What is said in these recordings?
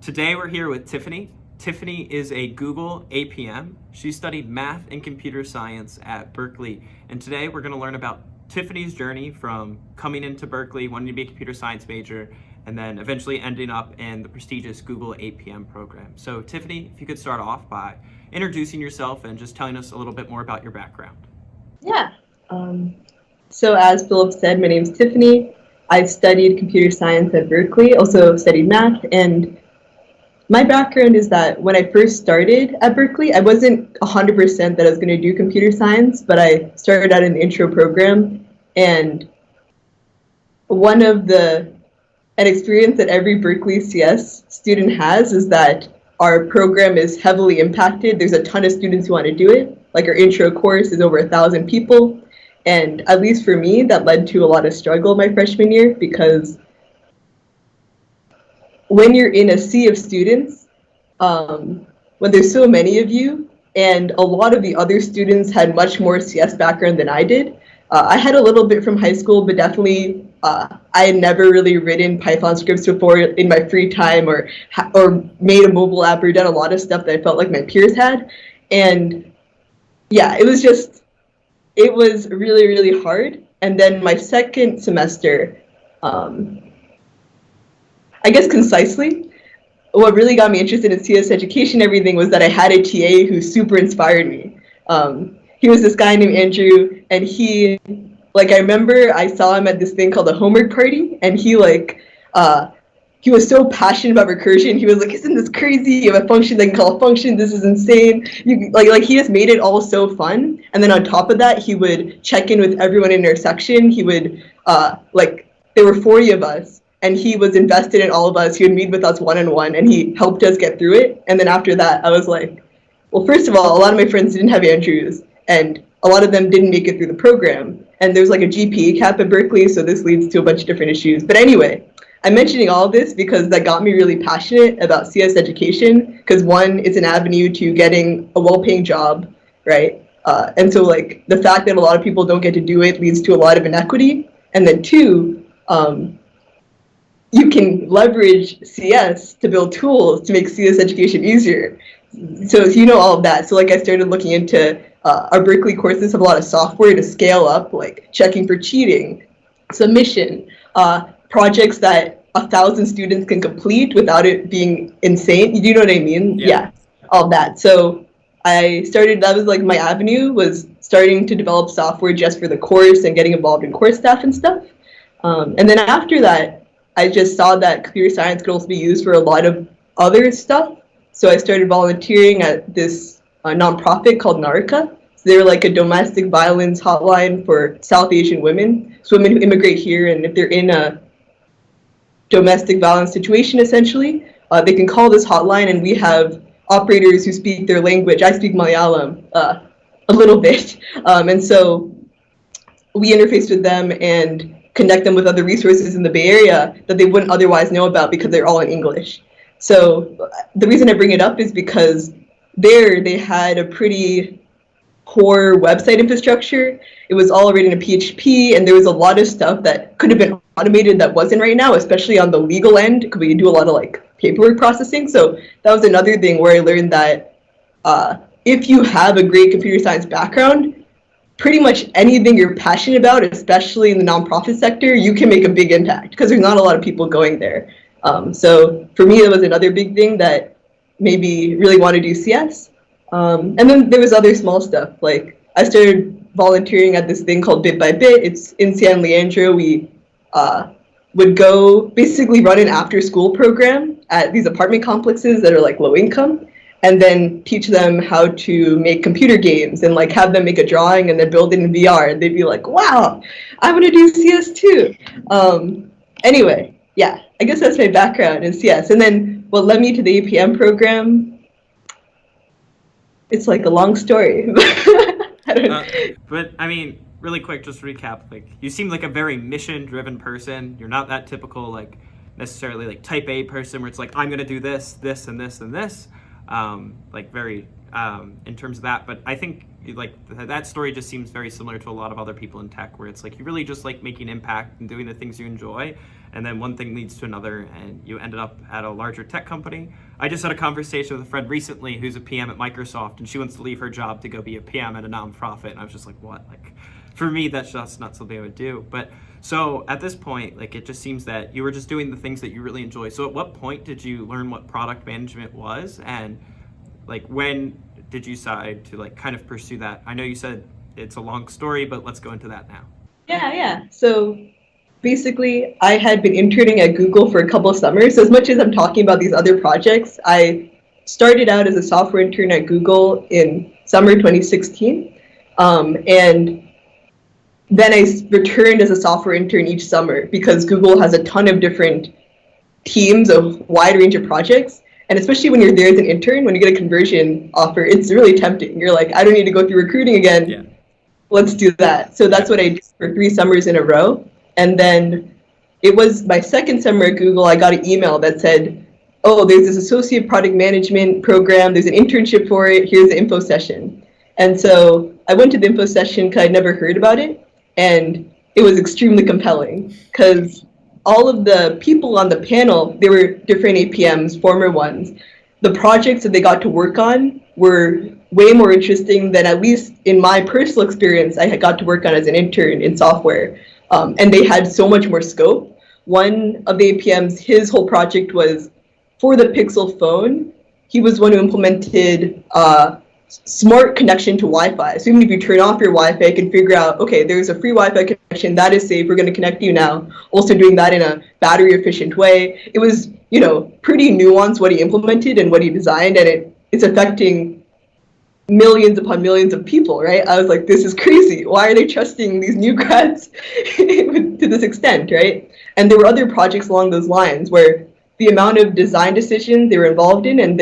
Today we're here with Tiffany. Tiffany is a Google APM. She studied math and computer science at Berkeley. And today we're going to learn about Tiffany's journey from coming into Berkeley, wanting to be a computer science major, and then eventually ending up in the prestigious Google APM program. So Tiffany, if you could start off by introducing yourself and just telling us a little bit more about your background. Yeah. So as Philip said, my name's Tiffany. I studied computer science at Berkeley, also studied math, and my background is that when I first started at Berkeley, I wasn't 100% that I was going to do computer science, but I started out in the intro program, and an experience that every Berkeley CS student has is that our program is heavily impacted. There's a ton of students who want to do it. Like our intro course is over 1,000 people. And at least for me, that led to a lot of struggle my freshman year, because when you're in a sea of students, when there's so many of you, and a lot of the other students had much more CS background than I did. I had a little bit from high school, but definitely I had never really written Python scripts before in my free time, or made a mobile app, or done a lot of stuff that I felt like my peers had. And yeah, it was really, really hard. And then my second semester, I guess concisely, what really got me interested in CS education and everything was that I had a TA who super inspired me. He was this guy named Andrew, and I remember I saw him at this thing called a homework party, and he was so passionate about recursion. He was like, "Isn't this crazy? You have a function that can call a function. This is insane." He just made it all so fun. And then on top of that, he would check in with everyone in our section. He would there were 40 of us, and he was invested in all of us. He would meet with us one-on-one, and he helped us get through it. And then after that, I was like, well, first of all, a lot of my friends didn't have Andrews, and a lot of them didn't make it through the program. And there's like a GPA cap at Berkeley, so this leads to a bunch of different issues. But anyway, I'm mentioning all of this because that got me really passionate about CS education, because one, it's an avenue to getting a well-paying job, right? And so the fact that a lot of people don't get to do it leads to a lot of inequity. And then two, you can leverage CS to build tools to make CS education easier. So you know all of that. So I started looking into our Berkeley courses have a lot of software to scale up, like checking for cheating, submission, projects that 1,000 students can complete without it being insane. You know what I mean? Yeah, all that. So that was my avenue, was starting to develop software just for the course and getting involved in course staff and stuff. And then after that, I just saw that computer science could also be used for a lot of other stuff. So I started volunteering at this nonprofit called Narika. So they're like a domestic violence hotline for South Asian women. So women who immigrate here, and if they're in a domestic violence situation, essentially, they can call this hotline, and we have operators who speak their language. I speak Malayalam a little bit. And so we interface with them and connect them with other resources in the Bay Area that they wouldn't otherwise know about because they're all in English. So the reason I bring it up is because they had a pretty poor website infrastructure. It was all written in PHP, and there was a lot of stuff that could have been automated that wasn't right now, especially on the legal end, because we do a lot of paperwork processing. So that was another thing where I learned that if you have a great computer science background, pretty much anything you're passionate about, especially in the nonprofit sector, you can make a big impact, because there's not a lot of people going there. So for me, that was another big thing that made me really want to do CS. And then there was other small stuff. I started volunteering at this thing called Bit by Bit. It's in San Leandro. We would go basically run an after-school program at these apartment complexes that are low income, and then teach them how to make computer games, and have them make a drawing and then build it in VR. And they'd be like, wow, I want to do CS too. Anyway, yeah, I guess that's my background in CS. And then what led me to the APM program, it's a long story. I don't know. But I mean, really quick, just to recap, you seem like a very mission-driven person. You're not that typical, necessarily type A person where it's I'm going to do this, this, and this, and this. Very in terms of that, but I think that story just seems very similar to a lot of other people in tech, where it's like you really just like making impact and doing the things you enjoy, and then one thing leads to another, and you ended up at a larger tech company. I just had a conversation with a friend recently who's a PM at Microsoft, and she wants to leave her job to go be a PM at a nonprofit, and I was just like, what? Like, for me, that's just not something I would do. But so at this point, like, it just seems that you were just doing the things that you really enjoy. So at what point did you learn what product management was, and like when did you decide to like kind of pursue that? I know you said it's a long story, but let's go into that now. Yeah. So basically, I had been interning at Google for a couple of summers. So as much as I'm talking about these other projects, I started out as a software intern at Google in summer 2016. And then I returned as a software intern each summer because Google has a ton of different teams, a wide range of projects. And especially when you're there as an intern, when you get a conversion offer, it's really tempting. You're like, I don't need to go through recruiting again. Yeah. Let's do that. So that's what I did for 3 summers in a row. And then it was my second summer at Google, I got an email that said, oh, there's this associate product management program. There's an internship for it. Here's the info session. And so I went to the info session because I'd never heard about it. And it was extremely compelling because all of the people on the panel, they were different APMs, former ones. The projects that they got to work on were way more interesting than, at least in my personal experience, I had got to work on as an intern in software. And they had so much more scope. One of the APMs, his whole project was for the Pixel phone. He was one who implemented smart connection to Wi-Fi. So even if you turn off your Wi-Fi, you can figure out, okay, there's a free Wi-Fi connection, that is safe, we're going to connect you now. Also doing that in a battery efficient way. It was, pretty nuanced what he implemented and what he designed, and it's affecting millions upon millions of people, right? I was like, this is crazy. Why are they trusting these new grads to this extent, right? And there were other projects along those lines where the amount of design decisions they were involved in and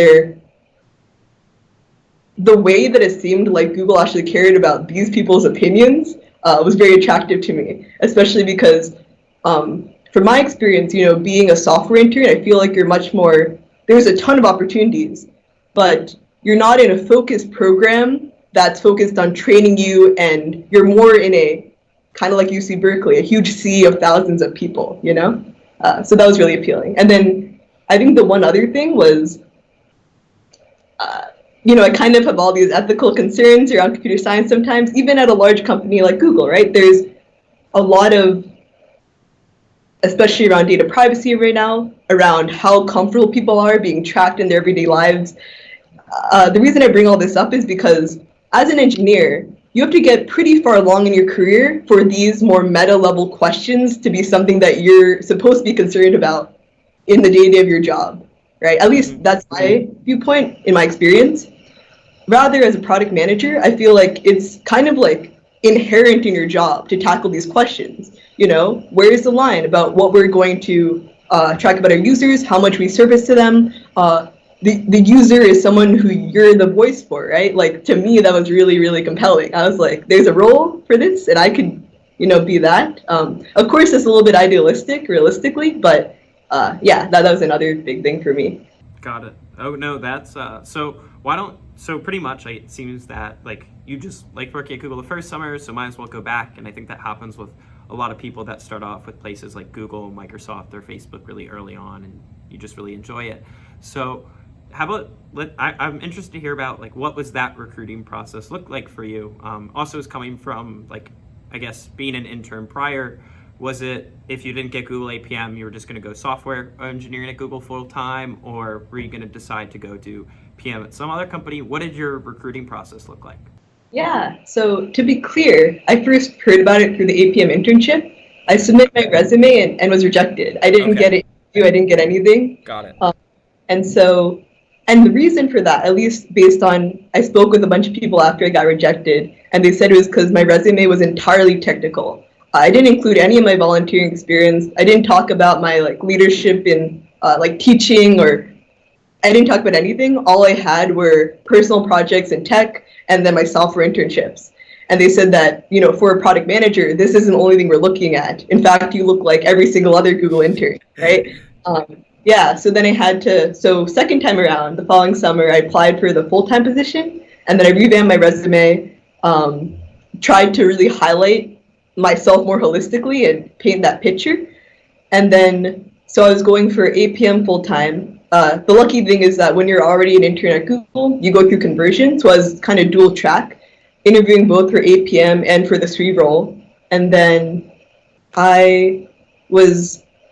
the way that it seemed like Google actually cared about these people's opinions was very attractive to me, especially because from my experience, being a software intern, I feel like you're much more, there's a ton of opportunities, but you're not in a focused program that's focused on training you, and you're more in a, kind of like UC Berkeley, a huge sea of thousands of people, So that was really appealing. And then I think the one other thing was, I kind of have all these ethical concerns around computer science sometimes, even at a large company like Google, right? There's a lot of, especially around data privacy right now, around how comfortable people are being tracked in their everyday lives. The reason I bring all this up is because as an engineer, you have to get pretty far along in your career for these more meta level questions to be something that you're supposed to be concerned about in the day-to-day of your job, right? At least that's my viewpoint in my experience. Rather, as a product manager, I feel like it's kind of like inherent in your job to tackle these questions. Where is the line about what we're going to track about our users, how much we service to them? The user is someone who you're the voice for, right? Like, to me, that was really, really compelling. I was like, there's a role for this, and I could, be that. Of course, it's a little bit idealistic, realistically, but that was another big thing for me. Got it. Oh, no, that's, so pretty much it seems that, like, you just like working at Google the first summer, so might as well go back, and I think that happens with a lot of people that start off with places like Google, Microsoft, or Facebook really early on, and you just really enjoy it. So how about, I'm interested to hear about, like, what was that recruiting process look like for you? Also, is coming from, like, I guess, being an intern prior, was it, if you didn't get Google APM, you were just going to go software engineering at Google full time, or were you going to decide to go do PM at some other company? What did your recruiting process look like? Yeah, so to be clear, I first heard about it through the APM internship. I submitted my resume and was rejected. I didn't get it. I didn't get anything. Got it. And the reason for that, at least based on, I spoke with a bunch of people after I got rejected, and they said it was because my resume was entirely technical. I didn't include any of my volunteering experience. I didn't talk about my leadership in teaching, or I didn't talk about anything. All I had were personal projects in tech and then my software internships. And they said that, for a product manager, this isn't the only thing we're looking at. In fact, you look like every single other Google intern, right? So then I had to, second time around, the following summer, I applied for the full-time position, and then I revamped my resume. tried to really highlight myself more holistically and paint that picture. And then, so I was going for APM full time. The lucky thing is that when you're already an intern at Google, you go through conversion. So I was kind of dual track, interviewing both for APM and for the 3 role. And then I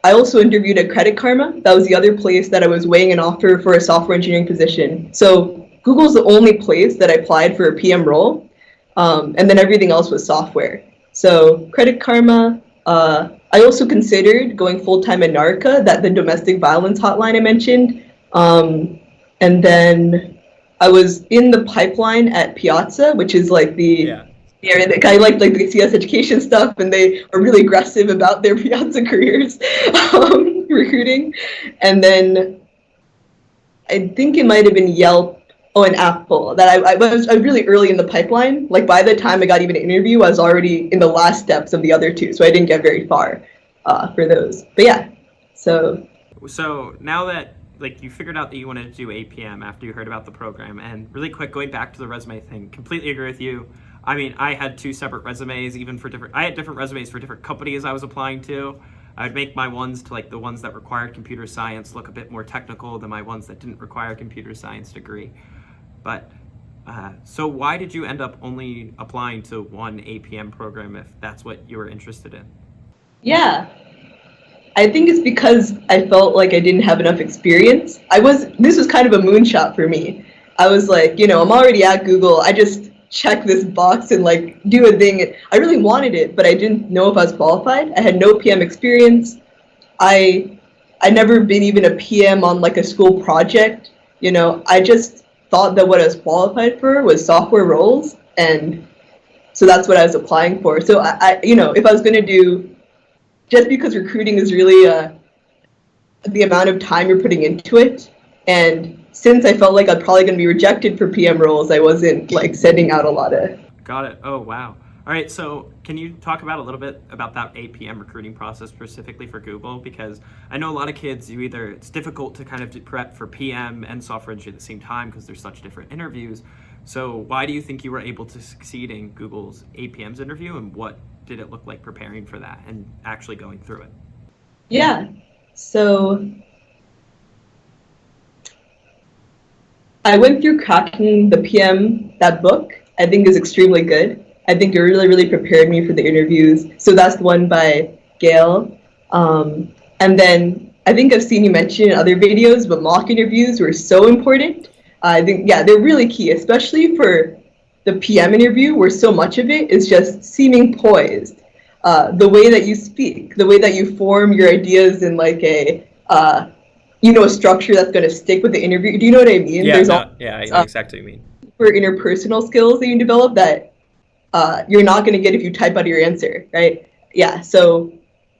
also interviewed at Credit Karma. That was the other place that I was weighing an offer for a software engineering position. So Google's the only place that I applied for a PM role, and then everything else was software. So Credit Karma, I also considered going full-time at NARCA, the domestic violence hotline I mentioned. And then I was in the pipeline at Piazza, which is like the area that I like the CS education stuff, and they are really aggressive about their Piazza careers, recruiting. And then I think it might have been Yelp, and Apple, that I was really early in the pipeline. Like by the time I got even an interview, I was already in the last steps of the other 2, so I didn't get very far for those. But yeah, so now that like you figured out that you wanted to do APM after you heard about the program, and really quick, going back to the resume thing, completely agree with you. I mean, I had 2 separate resumes, I had different resumes for different companies I was applying to. I'd make my ones to like the ones that required computer science look a bit more technical than my ones that didn't require a computer science degree. But so why did you end up only applying to one APM program if that's what you were interested in? Yeah, I think it's because I felt like I didn't have enough experience. This was kind of a moonshot for me. I was like, I'm already at Google. I just check this box and like do a thing. I really wanted it, but I didn't know if I was qualified. I had no PM experience. I never been even a PM on like a school project. I just thought that what I was qualified for was software roles, and so that's what I was applying for. So I if I was going to do, just because recruiting is really the amount of time you're putting into it, and since I felt like I'm probably going to be rejected for PM roles, I wasn't like sending out a lot of. Got it. Oh wow. All right, so can you talk about a little bit about that APM recruiting process specifically for Google? Because I know a lot of kids, it's difficult to kind of prep for PM and software engineering at the same time because there's such different interviews. So why do you think you were able to succeed in Google's APM's interview, and what did it look like preparing for that and actually going through it? Yeah, so I went through Cracking the PM, that book, I think is extremely good. I think it really, really prepared me for the interviews. So that's the one by Gail. And then I think I've seen you mention in other videos, but mock interviews were so important. I think, they're really key, especially for the PM interview, where so much of it is just seeming poised. The way that you speak, the way that you form your ideas in like a structure that's going to stick with the interview. Do you know what I mean? Yeah, I know exactly what you mean. For interpersonal skills that you develop that you're not going to get if you type out your answer, right? Yeah, so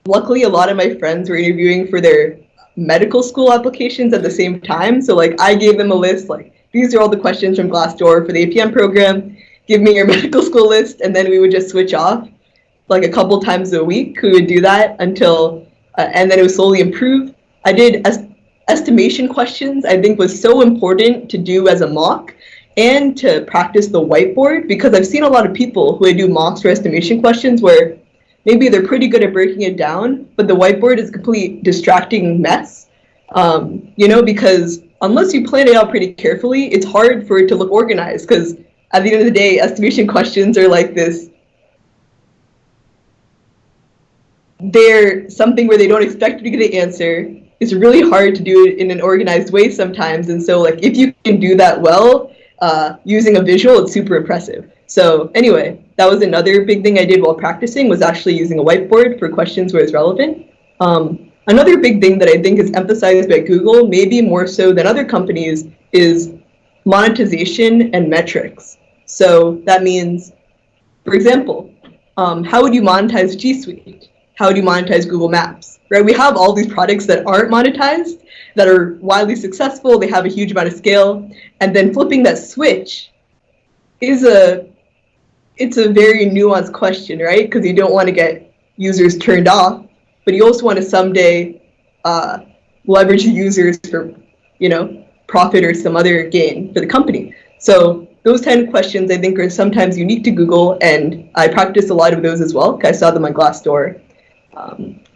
luckily a lot of my friends were interviewing for their medical school applications at the same time. So like I gave them a list, like these are all the questions from Glassdoor for the APM program, give me your medical school list, and then we would just switch off like a couple times a week. We would do that until, and then it would slowly improve. I did estimation questions, I think was so important to do as a mock, and to practice the whiteboard, because I've seen a lot of people who do mocks for estimation questions where maybe they're pretty good at breaking it down, but the whiteboard is a complete distracting mess, because unless you plan it out pretty carefully, it's hard for it to look organized, because at the end of the day, estimation questions are like this, they're something where they don't expect you to get an answer. It's really hard to do it in an organized way sometimes, and so like if you can do that well, using a visual, it's super impressive. So anyway, that was another big thing I did while practicing, was actually using a whiteboard for questions where it's relevant. Another big thing that I think is emphasized by Google, maybe more so than other companies, is monetization and metrics. So that means, for example, how would you monetize G Suite? How would you monetize Google Maps? Right? We have all these products that aren't monetized, that are widely successful, they have a huge amount of scale, and then flipping that switch it's a very nuanced question, right? Because you don't want to get users turned off, but you also want to someday leverage the users for, profit or some other gain for the company. So those 10 questions I think are sometimes unique to Google, and I practice a lot of those as well, because I saw them on Glassdoor.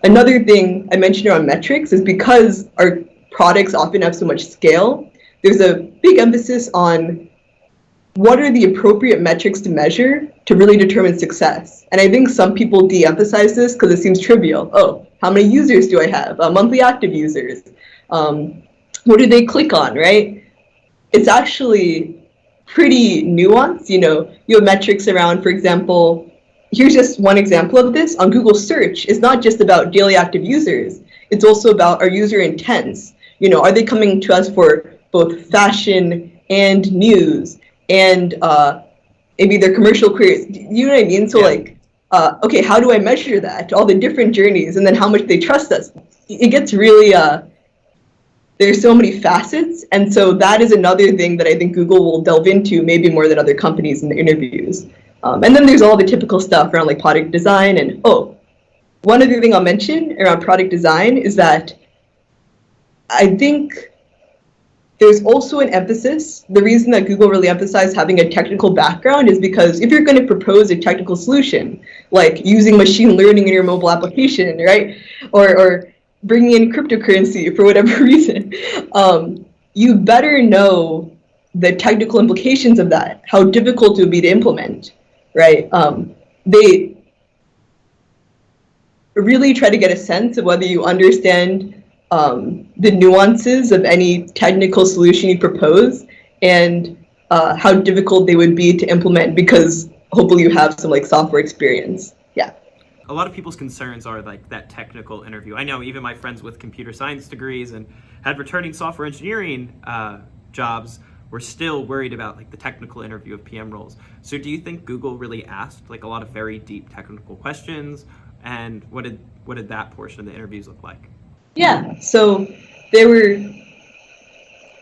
Another thing I mentioned around metrics is because our products often have so much scale, there's a big emphasis on what are the appropriate metrics to measure to really determine success. And I think some people de-emphasize this because it seems trivial. Oh, how many users do I have? Monthly active users. What do they click on, right? It's actually pretty nuanced. You have metrics around, for example, here's just one example of this. On Google search, it's not just about daily active users. It's also about our user intents. Are they coming to us for both fashion and news and maybe their commercial queries? You know what I mean? So okay, how do I measure that? All the different journeys, and then how much they trust us. It gets really, there's so many facets. And so that is another thing that I think Google will delve into maybe more than other companies in the interviews. And then there's all the typical stuff around like product design. And one other thing I'll mention around product design is that I think there's also an emphasis. The reason that Google really emphasized having a technical background is because if you're going to propose a technical solution, like using machine learning in your mobile application, right, or bringing in cryptocurrency for whatever reason, you better know the technical implications of that, how difficult it would be to implement, right? They really try to get a sense of whether you understand the nuances of any technical solution you propose and how difficult they would be to implement, because hopefully you have some like software experience. Yeah. A lot of people's concerns are like that technical interview. I know even my friends with computer science degrees and had returning software engineering jobs were still worried about like the technical interview of PM roles. So do you think Google really asked like a lot of very deep technical questions, and what did that portion of the interviews look like? Yeah, so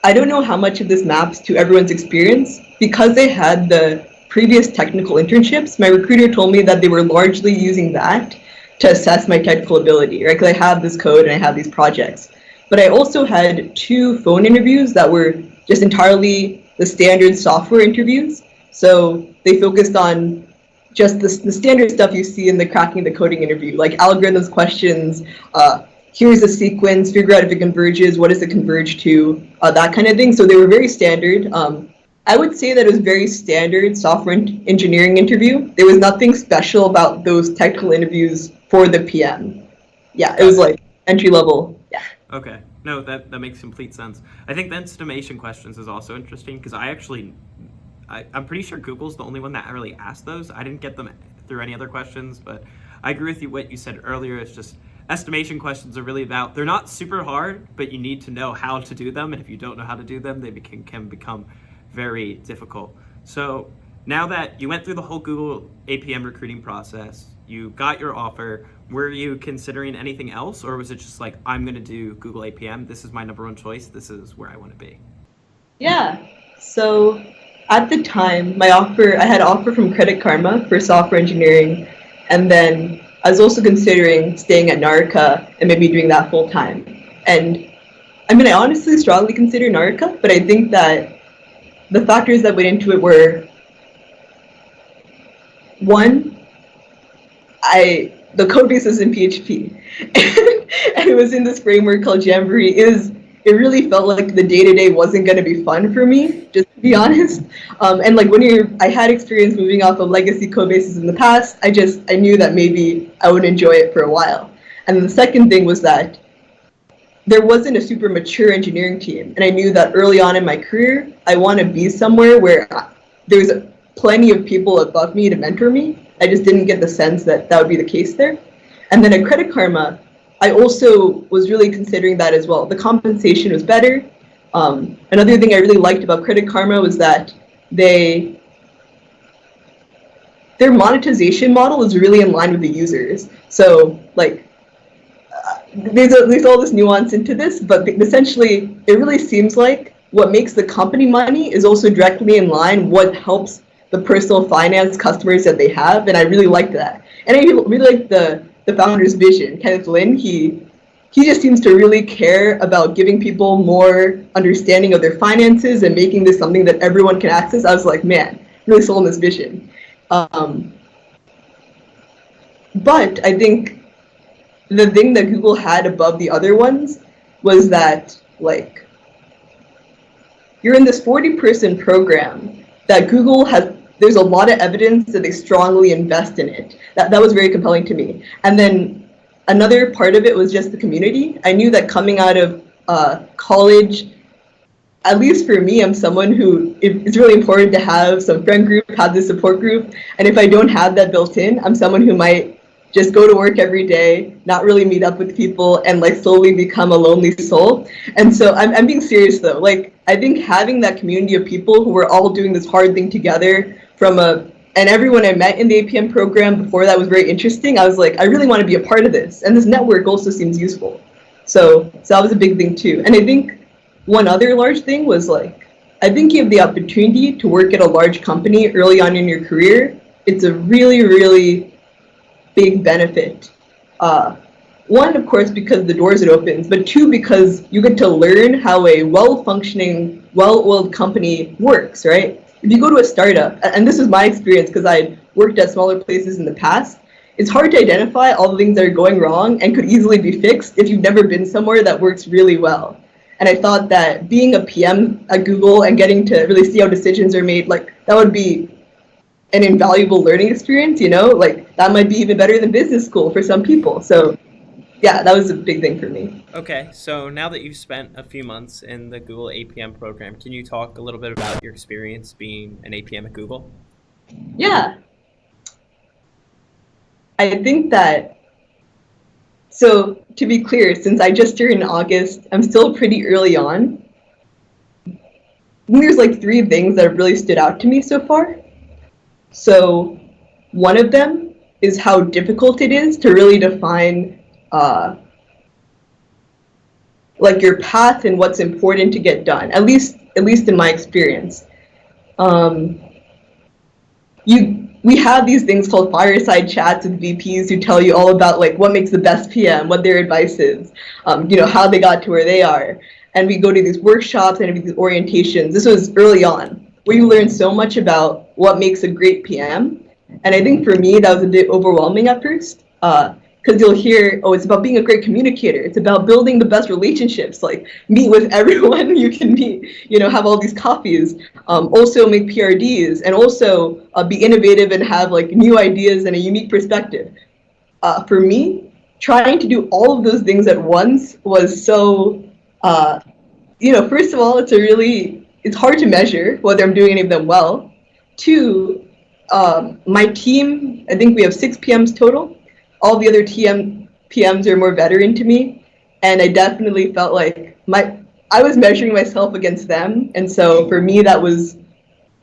I don't know how much of this maps to everyone's experience. Because they had the previous technical internships, my recruiter told me that they were largely using that to assess my technical ability, right? Because I have this code and I have these projects. But I also had 2 phone interviews that were just entirely the standard software interviews. So they focused on just the standard stuff you see in the cracking the coding interview, like algorithms questions, here's a sequence, figure out if it converges, what does it converge to, that kind of thing. So they were very standard. I would say that it was very standard software engineering interview. There was nothing special about those technical interviews for the PM. Yeah, it was like entry level. Yeah. Okay. No, that makes complete sense. I think the estimation questions is also interesting because I'm pretty sure Google's the only one that really asked those. I didn't get them through any other questions, but I agree with you what you said earlier. It's just estimation questions are really about, they're not super hard, but you need to know how to do them. And if you don't know how to do them, they can become very difficult. So now that you went through the whole Google APM recruiting process, you got your offer, were you considering anything else, or was it just like, I'm going to do Google APM, this is my number one choice, this is where I want to be? Yeah, so at the time, I had an offer from Credit Karma for software engineering, and then I was also considering staying at Narca and maybe doing that full time. And I mean, I honestly strongly consider Narca, but I think that the factors that went into it were, one, the code base is in PHP, and it was in this framework called Jamboree. It really felt like the day-to-day wasn't going to be fun for me, just to be honest. And like I had experience moving off of legacy code bases in the past, I knew that maybe I would enjoy it for a while. And then the second thing was that there wasn't a super mature engineering team. And I knew that early on in my career, I want to be somewhere where there's plenty of people above me to mentor me. I just didn't get the sense that would be the case there. And then at Credit Karma, I also was really considering that as well. The compensation was better. Another thing I really liked about Credit Karma was that their monetization model is really in line with the users. So like, there's all this nuance into this, but essentially it really seems like what makes the company money is also directly in line what helps the personal finance customers that they have, and I really liked that. And I really liked the founder's vision. Kenneth Lin, he he just seems to really care about giving people more understanding of their finances and making this something that everyone can access. I was like, man, really sold on this vision. But I think the thing that Google had above the other ones was that, like, you're in this 40-person program that Google has, there's a lot of evidence that they strongly invest in it. That was very compelling to me. And then another part of it was just the community. I knew that coming out of college, at least for me, I'm someone who, it's really important to have some friend group, have this support group. And if I don't have that built in, I'm someone who might just go to work every day, not really meet up with people, and like slowly become a lonely soul. And so I'm being serious though. Like, I think having that community of people who were all doing this hard thing together and everyone I met in the APM program before that was very interesting. I was like, I really want to be a part of this. And this network also seems useful. So that was a big thing too. And I think one other large thing was, like, I think you have the opportunity to work at a large company early on in your career. It's a really, really big benefit. One, of course, because the doors it opens, but two, because you get to learn how a well-functioning, well-oiled company works, right? If you go to a startup, and this is my experience because I worked at smaller places in the past, it's hard to identify all the things that are going wrong and could easily be fixed if you've never been somewhere that works really well. And I thought that being a PM at Google and getting to really see how decisions are made, like, that would be an invaluable learning experience, you know? Like, that might be even better than business school for some people. So yeah, that was a big thing for me. Okay, so now that you've spent a few months in the Google APM program, can you talk a little bit about your experience being an APM at Google? Yeah. I think that, so to be clear, since I just started in August, I'm still pretty early on. There's like 3 things that have really stood out to me so far. So one of them is how difficult it is to really define like your path and what's important to get done, at least in my experience. We have these things called fireside chats with VPs who tell you all about, like, what makes the best PM, what their advice is, you know, how they got to where they are. And we go to these workshops and these orientations. This was early on, where you learn so much about what makes a great PM. And I think for me, that was a bit overwhelming at first. Because you'll hear, oh, it's about being a great communicator. It's about building the best relationships, like meet with everyone you can meet, you know, have all these coffees, also make PRDs, and also be innovative and have like new ideas and a unique perspective. For me, trying to do all of those things at once was so, you know, first of all, it's hard to measure whether I'm doing any of them well. 2, my team, I think we have 6 PMs total. All the other PMs are more veteran to me, and I definitely felt like I was measuring myself against them, and so for me that was,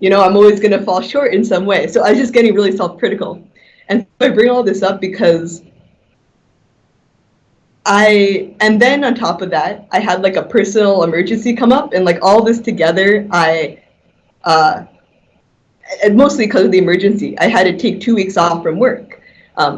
you know, I'm always going to fall short in some way. So I was just getting really self-critical. And so I bring all this up because and then on top of that, I had like a personal emergency come up, and like all this together, and mostly because of the emergency, I had to take 2 weeks off from work.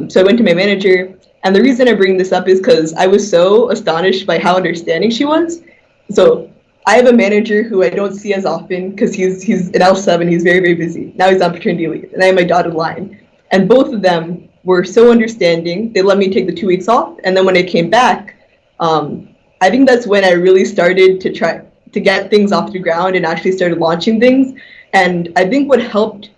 So I went to my manager, and the reason I bring this up is because I was so astonished by how understanding she was. So I have a manager who I don't see as often because he's an L7, he's very, very busy. Now he's on paternity leave, and I have my dotted line. And both of them were so understanding. They let me take the 2 weeks off, and then when I came back, I think that's when I really started to try to get things off the ground and actually started launching things. And I think what helped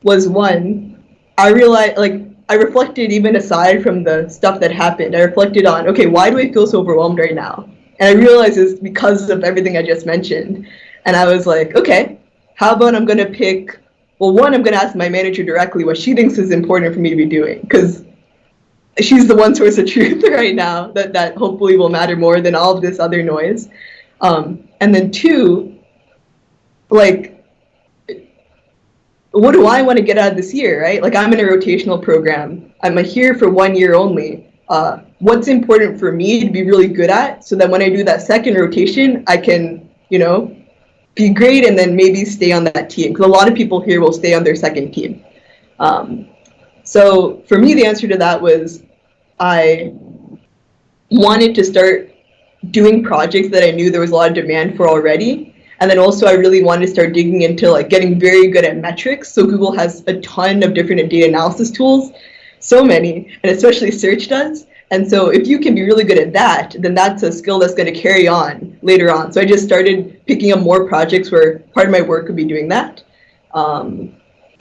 was, one, I realized, like, I reflected even aside from the stuff that happened. I reflected on, okay, why do I feel so overwhelmed right now? And I realized it's because of everything I just mentioned. And I was like, okay, how about I'm going to pick, well, one, I'm going to ask my manager directly what she thinks is important for me to be doing, because she's the one source of truth right now that hopefully will matter more than all of this other noise. And then 2, like, what do I want to get out of this year, right? Like, I'm in a rotational program. I'm here for 1 year only. What's important for me to be really good at, so that when I do that second rotation, I can, you know, be great and then maybe stay on that team. Because a lot of people here will stay on their second team. So for me, the answer to that was, wanted to start doing projects that I knew there was a lot of demand for already. And then also I really wanted to start digging into like getting very good at metrics. So Google has a ton of different data analysis tools, so many, and especially search does. And so if you can be really good at that, then that's a skill that's going to carry on later on. So I just started picking up more projects where part of my work would be doing that.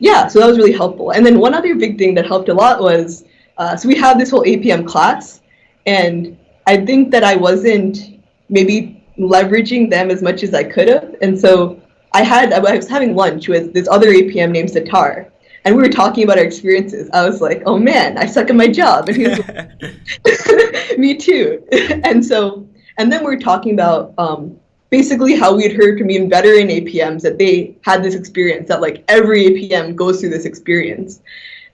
Yeah, so that was really helpful. And then one other big thing that helped a lot was, so we have this whole APM class, and I think that I wasn't maybe leveraging them as much as I could have. And so I was having lunch with this other APM named Sitar, and we were talking about our experiences. I was like, oh man, I suck at my job. And he was like, me too. And then we were talking about basically how we'd heard from even veteran APMs that they had this experience, that like every APM goes through this experience.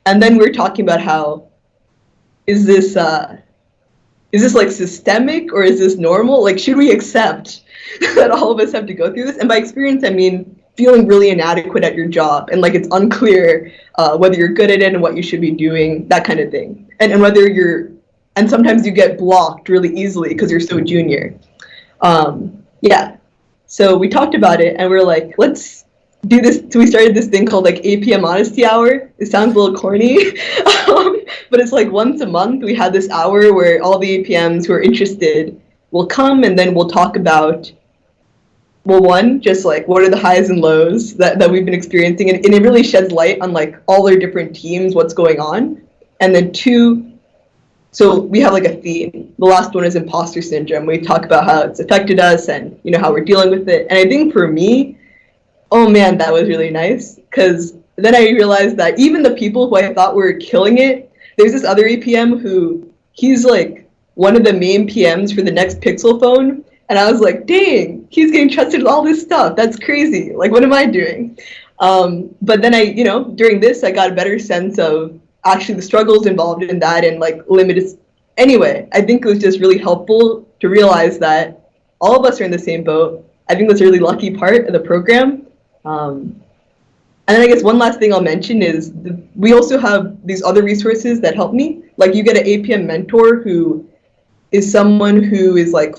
And then we were talking about how, is this like systemic, or is this normal? Like, should we accept that all of us have to go through this? And by experience, I mean feeling really inadequate at your job, and like it's unclear whether you're good at it and what you should be doing, that kind of thing. And whether and sometimes you get blocked really easily because you're so junior. Yeah, so we talked about it, and we were like, let's do this. So we started this thing called like APM Honesty Hour. It sounds a little corny, but it's like once a month we have this hour where all the APMs who are interested will come, and then we'll talk about, well, one, just like what are the highs and lows that we've been experiencing, and it really sheds light on like all our different teams, what's going on. And then two, so we have like a theme. The last one is imposter syndrome. We talk about how it's affected us and how we're dealing with it. And I think for me, oh man, that was really nice, because then I realized that even the people who I thought were killing it, there's this other APM who he's like one of the main PMs for the next Pixel phone. And I was like, dang, he's getting trusted with all this stuff. That's crazy. Like, what am I doing? But then during this, I got a better sense of actually the struggles involved in that, and like limited. Anyway, I think it was just really helpful to realize that all of us are in the same boat. I think that's a really lucky part of the program. And then I guess one last thing I'll mention is we also have these other resources that help me. Like, you get an APM mentor who is someone who is like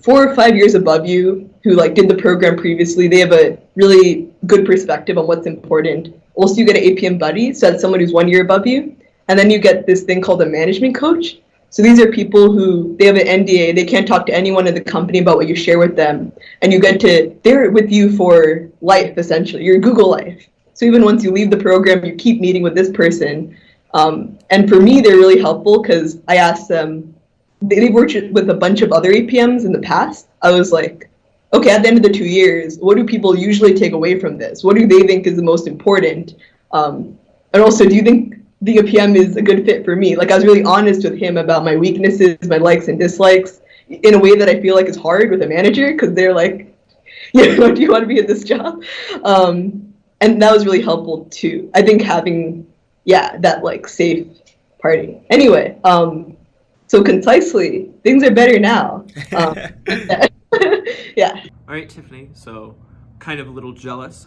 4 or 5 years above you, who like did the program previously. They have a really good perspective on what's important. Also, you get an APM buddy, so that's someone who's 1 year above you. And then you get this thing called a management coach. So these are people who, they have an NDA, they can't talk to anyone in the company about what you share with them. And they're with you for life, essentially, your Google life. So even once you leave the program, you keep meeting with this person. And for me, they're really helpful because I asked them, they've worked with a bunch of other APMs in the past. I was like, okay, at the end of the 2 years, what do people usually take away from this? What do they think is the most important? And also, do you think the APM is a good fit for me? Like, I was really honest with him about my weaknesses, my likes and dislikes, in a way that I feel like is hard with a manager, because they're like, do you want to be in this job? And that was really helpful too. I think having, that like safe party. Anyway, so concisely, things are better now. Yeah. All right, Tiffany, so kind of a little jealous.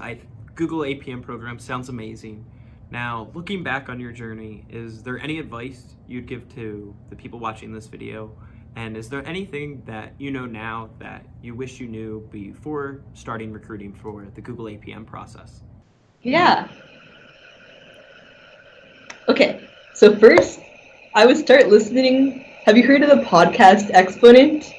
Google APM program sounds amazing. Now, looking back on your journey, is there any advice you'd give to the people watching this video? And is there anything that you know now that you wish you knew before starting recruiting for the Google APM process? Yeah. Okay, so first, I would start listening. Have you heard of the podcast Exponent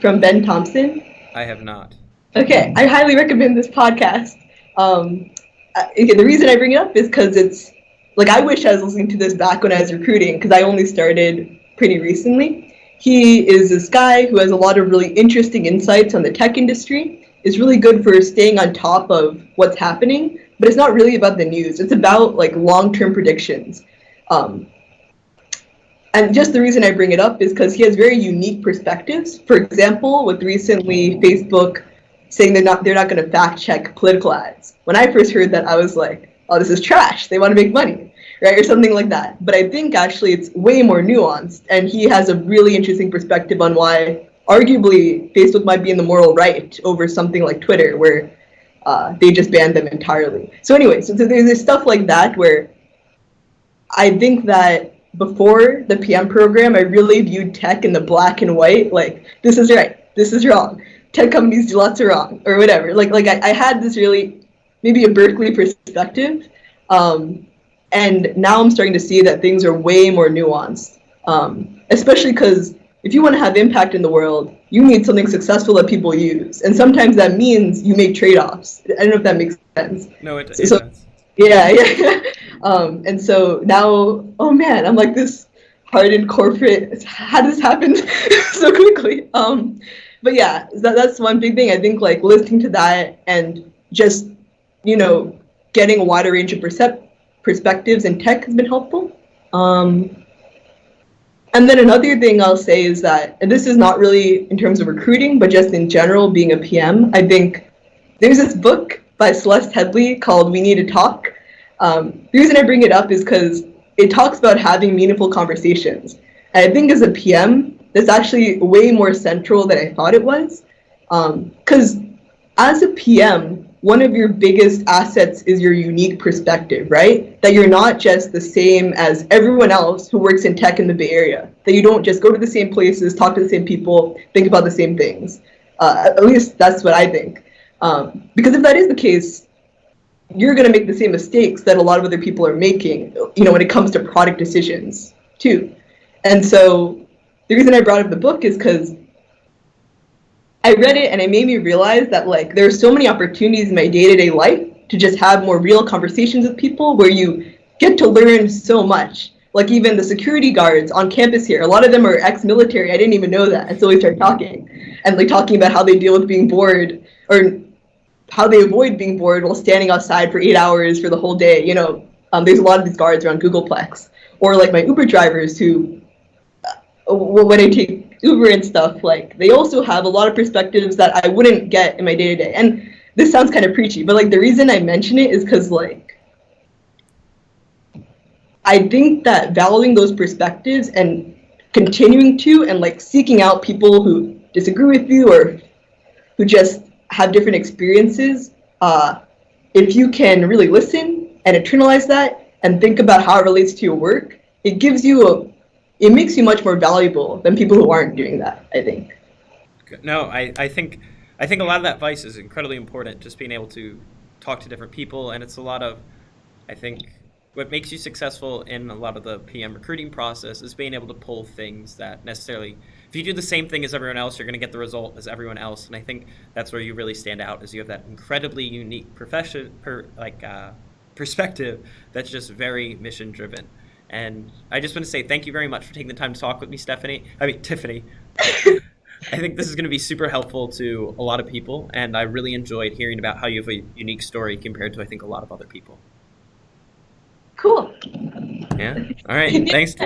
from Ben Thompson? I have not. Okay, I highly recommend this podcast. The reason I bring it up is because it's, like, I wish I was listening to this back when I was recruiting, because I only started pretty recently. He is this guy who has a lot of really interesting insights on the tech industry. It's really good for staying on top of what's happening, but it's not really about the news. It's about like long-term predictions. And just the reason I bring it up is because he has very unique perspectives. For example, with recently Facebook saying they're not going to fact check political ads. When I first heard that, I was like, oh, this is trash. They want to make money, right? Or something like that. But I think actually it's way more nuanced. And he has a really interesting perspective on why arguably Facebook might be in the moral right over something like Twitter, where they just banned them entirely. So anyway, so there's stuff like that where I think that before the PM program, I really viewed tech in the black and white, like, this is right, this is wrong. Tech companies do lots of wrong, or whatever. Like I had this really, maybe a Berkeley perspective. And now I'm starting to see that things are way more nuanced, especially because if you want to have impact in the world, you need something successful that people use. And sometimes that means you make trade-offs. I don't know if that makes sense. No, it So, does. yeah. And so now, oh man, I'm like this hardened corporate. How did this happen so quickly? But yeah, that's one big thing. I think like listening to that and just, getting a wider range of perspectives in tech has been helpful. And then another thing I'll say is that, and this is not really in terms of recruiting, but just in general, being a PM, I think there's this book by Celeste Headley called We Need to Talk. The reason I bring it up is because it talks about having meaningful conversations. And I think as a PM, that's actually way more central than I thought it was. Because as a PM, one of your biggest assets is your unique perspective, right? That you're not just the same as everyone else who works in tech in the Bay Area. That you don't just go to the same places, talk to the same people, think about the same things. At least that's what I think. Because if that is the case, you're going to make the same mistakes that a lot of other people are making, when it comes to product decisions too. And so the reason I brought up the book is because I read it and it made me realize that like there are so many opportunities in my day-to-day life to just have more real conversations with people where you get to learn so much. Like even the security guards on campus here, a lot of them are ex-military. I didn't even know that until we started talking and like talking about how they deal with being bored or how they avoid being bored while standing outside for 8 hours for the whole day. There's a lot of these guards around Googleplex, or like my Uber drivers who, when I take Uber and stuff, like they also have a lot of perspectives that I wouldn't get in my day-to-day. And this sounds kind of preachy, but like the reason I mention it is because like I think that valuing those perspectives and continuing to and like seeking out people who disagree with you or who just have different experiences, if you can really listen and internalize that and think about how it relates to your work, it makes you much more valuable than people who aren't doing that, I think. No, I think a lot of that advice is incredibly important, just being able to talk to different people. And it's a lot of, I think, what makes you successful in a lot of the PM recruiting process is being able to pull things that necessarily, if you do the same thing as everyone else, you're going to get the result as everyone else. And I think that's where you really stand out, is you have that incredibly unique perspective that's just very mission driven. And I just want to say thank you very much for taking the time to talk with me, Tiffany. I think this is going to be super helpful to a lot of people, and I really enjoyed hearing about how you have a unique story compared to, I think, a lot of other people. Cool. Yeah. All right. Thanks.